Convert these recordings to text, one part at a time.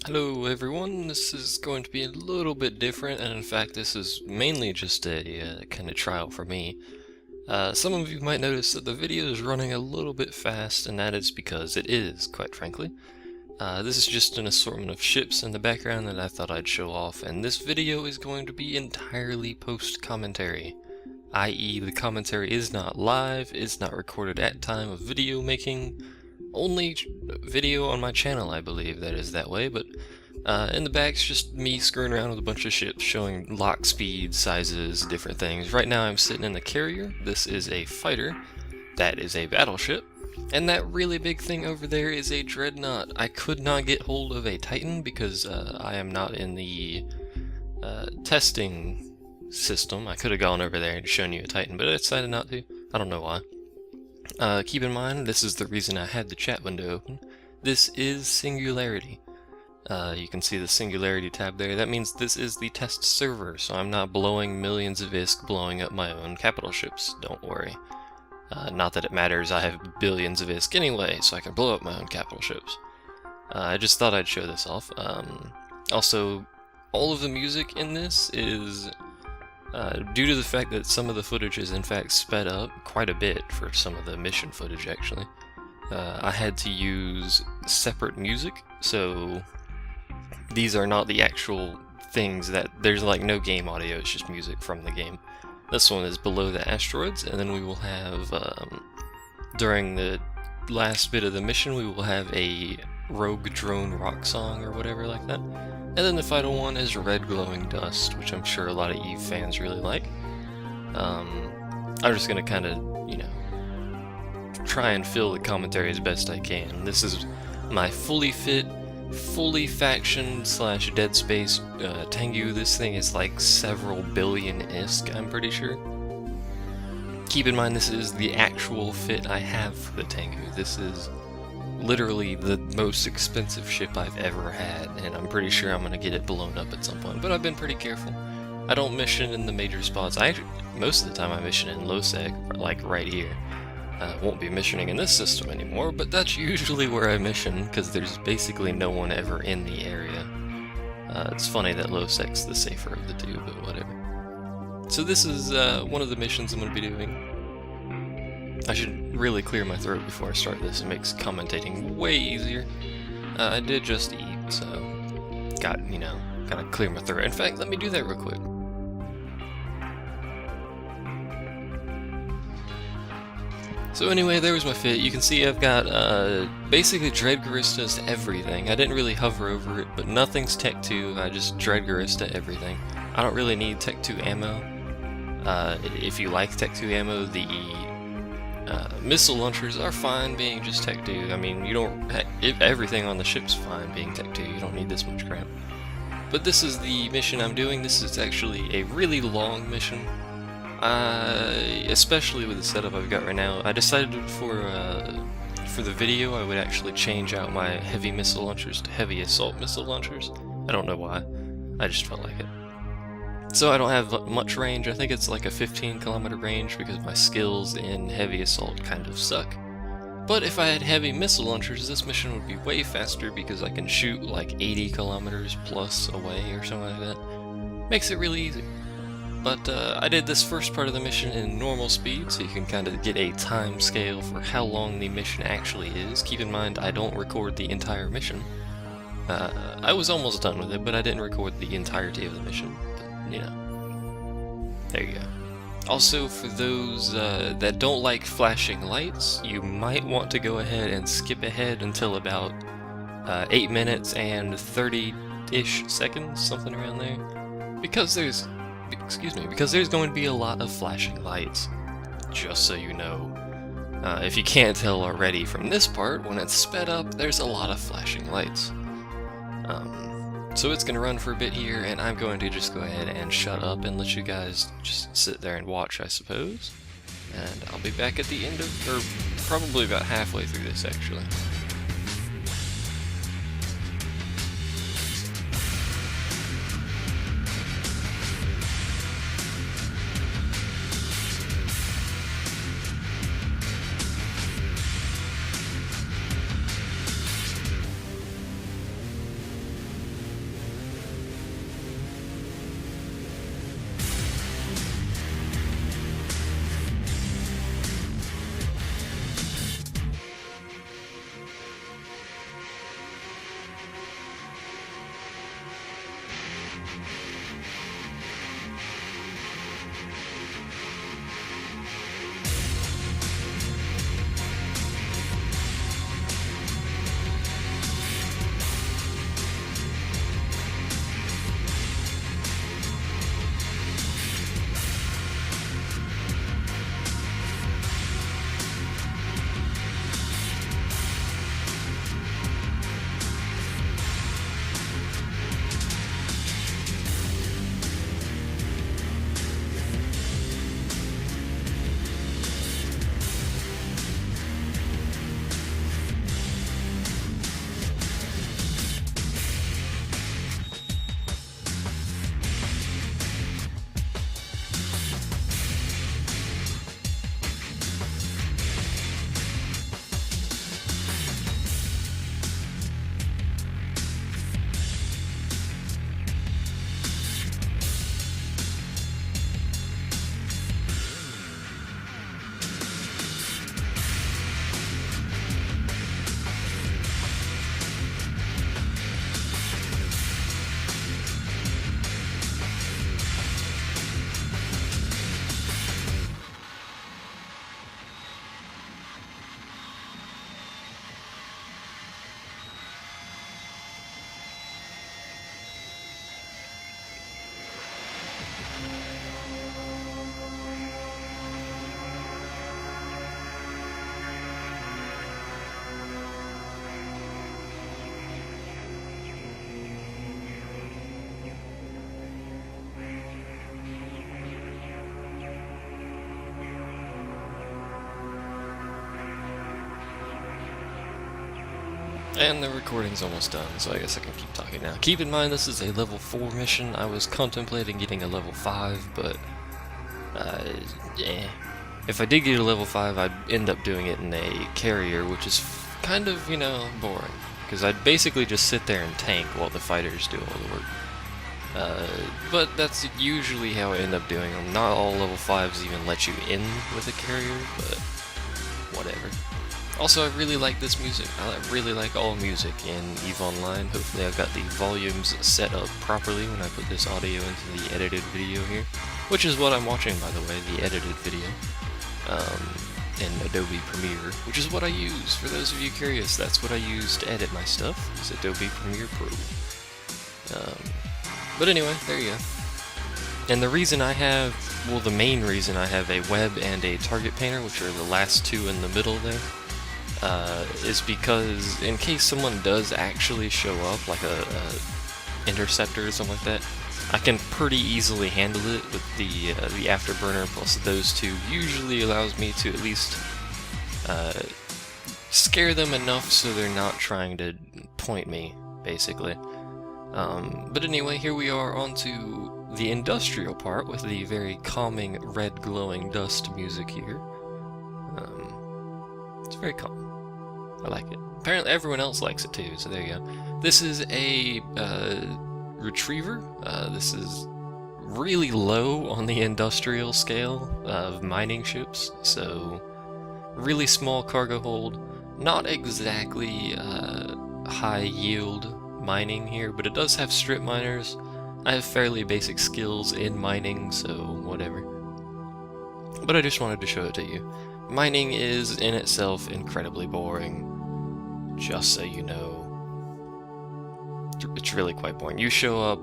Hello everyone, this is going to be a little bit different, and in fact this is mainly just a kind of trial for me. Some of you might notice that the video is running a little bit fast, and that is because it is, quite frankly. This is just an assortment of ships in the background that I thought I'd show off, and this video is going to be entirely post-commentary, i.e. the commentary is not live, it's not recorded at time of video making. Only video on my channel, I believe, that is that way, but in the back's just me screwing around with a bunch of ships, showing lock speed, sizes, different things. Right now I'm sitting in the carrier. This is a fighter. That is a battleship. And that really big thing over there is a dreadnought. I could not get hold of a Titan because I am not in the testing system. I could have gone over there and shown you a Titan, but I decided not to. I don't know why. Keep in mind, this is the reason I had the chat window open. This is Singularity. You can see the Singularity tab there. That means this is the test server, so I'm not blowing millions of ISK blowing up my own capital ships, don't worry. Not that it matters, I have billions of ISK anyway, so I can blow up my own capital ships. I just thought I'd show this off. Also, all of the music in this is due to the fact that some of the footage is in fact sped up quite a bit for some of the mission footage actually. I had to use separate music, so these are not the actual things that, there's like no game audio, it's just music from the game. This one is Below the Asteroids, and then we will have, during the last bit of the mission, we will have a Rogue Drone rock song or whatever like that. And then the final one is Red Glowing Dust, which I'm sure a lot of EvE fans really like. I'm just gonna kind of, you know, try and fill the commentary as best I can. This is my fully fit, fully faction / Dead Space Tengu. This thing is like several billion ISK, I'm pretty sure. Keep in mind this is the actual fit I have for the Tengu. This is literally the most expensive ship I've ever had, and I'm pretty sure I'm gonna get it blown up at some point, but I've been pretty careful. I don't mission in the major spots. Most of the time I mission in low sec, like right here. Won't be missioning in this system anymore, but that's usually where I mission, because there's basically no one ever in the area. It's funny that low sec's the safer of the two, but whatever. So this is one of the missions I'm gonna be doing. I should really clear my throat before I start this. It makes commentating way easier. I did just eat, so gotta clear my throat. In fact, let me do that real quick. So anyway, there was my fit. You can see I've got basically Dread Garistas everything. I didn't really hover over it, but nothing's Tech 2. I just Dread Garista everything. I don't really need Tech 2 ammo. If you like Tech 2 ammo, the missile launchers are fine being just Tech 2. I mean, you don't. Everything on the ship's fine being Tech 2. You don't need this much crap. But this is the mission I'm doing. This is actually a really long mission. Especially with the setup I've got right now. I decided for the video I would actually change out my heavy missile launchers to heavy assault missile launchers. I don't know why. I just felt like it. So I don't have much range. I think it's like a 15-kilometer range because my skills in heavy assault kind of suck. But if I had heavy missile launchers, this mission would be way faster because I can shoot like 80 kilometers plus away or something like that. Makes it really easy. But I did this first part of the mission in normal speed, so you can kind of get a time scale for how long the mission actually is. Keep in mind, I don't record the entire mission. I was almost done with it, but I didn't record the entirety of the mission. But, you know, there you go. Also, for those that don't like flashing lights, you might want to go ahead and skip ahead until about 8 minutes and 30-ish seconds, something around there. Because there's going to be a lot of flashing lights, just so you know. If you can't tell already from this part, when it's sped up, there's a lot of flashing lights. So it's going to run for a bit here, and I'm going to just go ahead and shut up and let you guys just sit there and watch, I suppose. And I'll be back at the end of, or probably about halfway through this, actually. And the recording's almost done, so I guess I can keep talking now. Keep in mind this is a level 4 mission. I was contemplating getting a level 5, but yeah. If I did get a level 5, I'd end up doing it in a carrier, which is kind of, you know, boring. Because I'd basically just sit there and tank while the fighters do all the work. But that's usually how I end up doing them. Not all level 5s even let you in with a carrier, but whatever. Also, I really like this music. I really like all music in EVE Online. Hopefully I've got the volumes set up properly when I put this audio into the edited video here. Which is what I'm watching, by the way, the edited video. In Adobe Premiere, which is what I use. For those of you curious, that's what I use to edit my stuff, is Adobe Premiere Pro. But anyway, there you go. And the reason I have, well, the main reason I have a web and a target painter, which are the last two in the middle there, is because in case someone does actually show up, like a interceptor or something like that, I can pretty easily handle it with the afterburner plus those two. Usually allows me to at least scare them enough so they're not trying to point me, basically. But anyway, here we are onto the industrial part with the very calming red glowing dust music here. It's very calm. I like it. Apparently everyone else likes it too, so there you go. This is a retriever. This is really low on the industrial scale of mining ships, so really small cargo hold. Not exactly high yield mining here, but it does have strip miners. I have fairly basic skills in mining, so whatever. But I just wanted to show it to you. Mining is in itself incredibly boring, just so you know. It's really quite boring. You show up,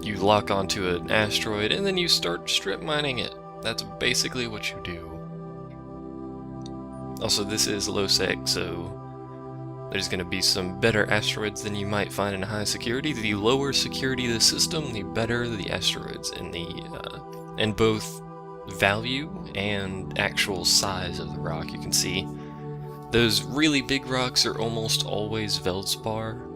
you lock onto an asteroid, and then you start strip mining it. That's basically what you do. Also, this is low sec, so there's going to be some better asteroids than you might find in high security. The lower security the system, the better the asteroids in both value and actual size of the rock. You can see those really big rocks are almost always Veldspar.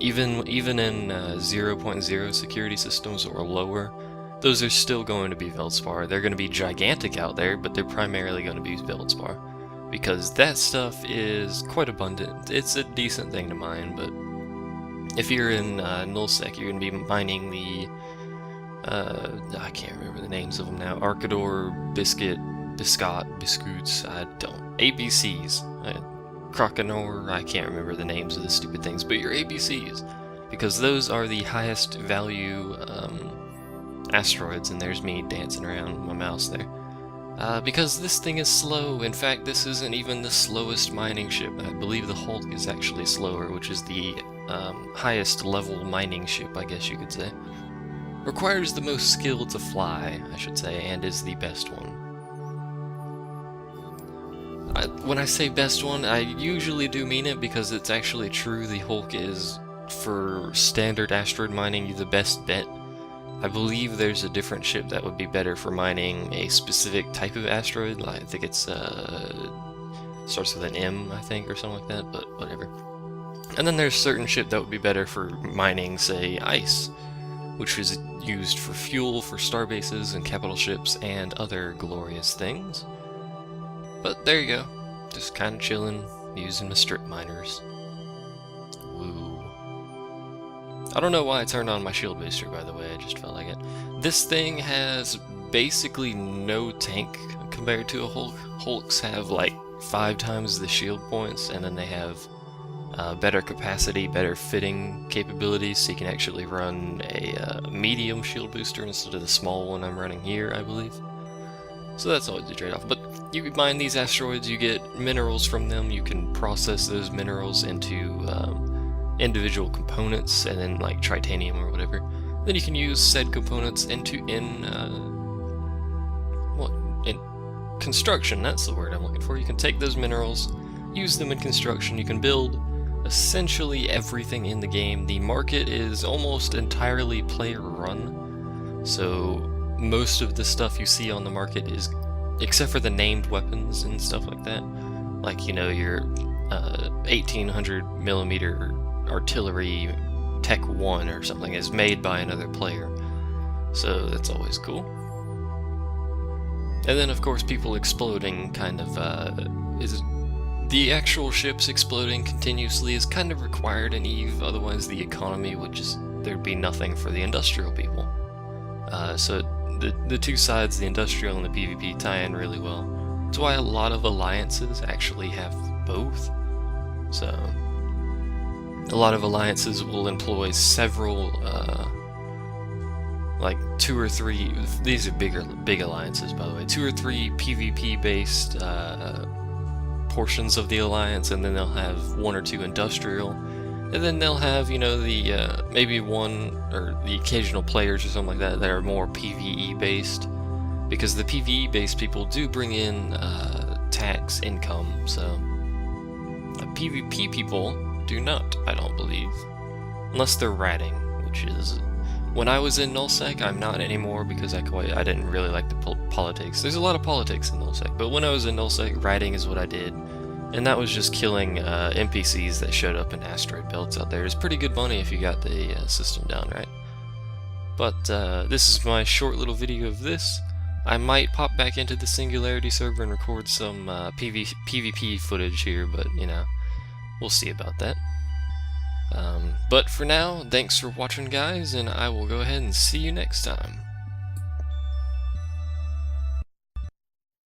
Even in 0.0 security systems or lower, those are still going to be Veldspar. They're going to be gigantic out there, but they're primarily going to be Veldspar, because that stuff is quite abundant. It's a decent thing to mine, but if you're in nullsec, you're going to be mining the I can't remember the names of them now. Arcador, Biscuits, I don't. ABCs. Crocanor, I can't remember the names of the stupid things, but your ABCs, because those are the highest value asteroids, and there's me dancing around my mouse there. Because this thing is slow. In fact, this isn't even the slowest mining ship. I believe the Hulk is actually slower, which is the highest level mining ship, I guess you could say. Requires the most skill to fly, I should say, and is the best one. When I say best one, I usually do mean it because it's actually true. The Hulk is, for standard asteroid mining, the best bet. I believe there's a different ship that would be better for mining a specific type of asteroid. Like, I think it's starts with an M, I think, or something like that, but whatever. And then there's a certain ship that would be better for mining, say, ice, which is used for fuel for starbases and capital ships and other glorious things. But there you go, just kind of chilling, using the strip miners. Woo. I don't know why I turned on my shield booster, by the way, I just felt like it. This thing has basically no tank compared to a Hulk. Hulks have like 5 times the shield points, and then they have better capacity, better fitting capabilities, so you can actually run a medium shield booster instead of the small one I'm running here, I believe. So that's always a trade-off. But you mine these asteroids, you get minerals from them, you can process those minerals into individual components, and then like titanium or whatever. Then you can use said components in construction, that's the word I'm looking for. You can take those minerals, use them in construction, you can build essentially everything in the game. The market is almost entirely player run, so most of the stuff you see on the market is, except for the named weapons and stuff like that, like, you know, your 1800 millimeter artillery Tech 1 or something is made by another player. So that's always cool. And then of course people exploding kind of the actual ships exploding continuously is kind of required in EvE, otherwise the economy would just, there'd be nothing for the industrial people. So the two sides, the industrial and the PvP, tie in really well. That's why a lot of alliances actually have both. So a lot of alliances will employ several, like 2 or 3, these are big alliances by the way, 2 or 3 PvP based portions of the alliance, and then they'll have 1 or 2 industrial, and then they'll have, you know, the maybe 1 or the occasional players or something like that that are more PvE based, because the PvE based people do bring in tax income, so the PvP people do not, I don't believe, unless they're ratting, which is, when I was in nullsec, I'm not anymore because I didn't really like the politics. There's a lot of politics in nullsec, but when I was in nullsec, ratting is what I did, and that was just killing NPCs that showed up in asteroid belts out there. It's pretty good money if you got the system down right. But this is my short little video of this. I might pop back into the Singularity server and record some PvP footage here, but you know, we'll see about that. But for now, thanks for watching guys, and I will go ahead and see you next time.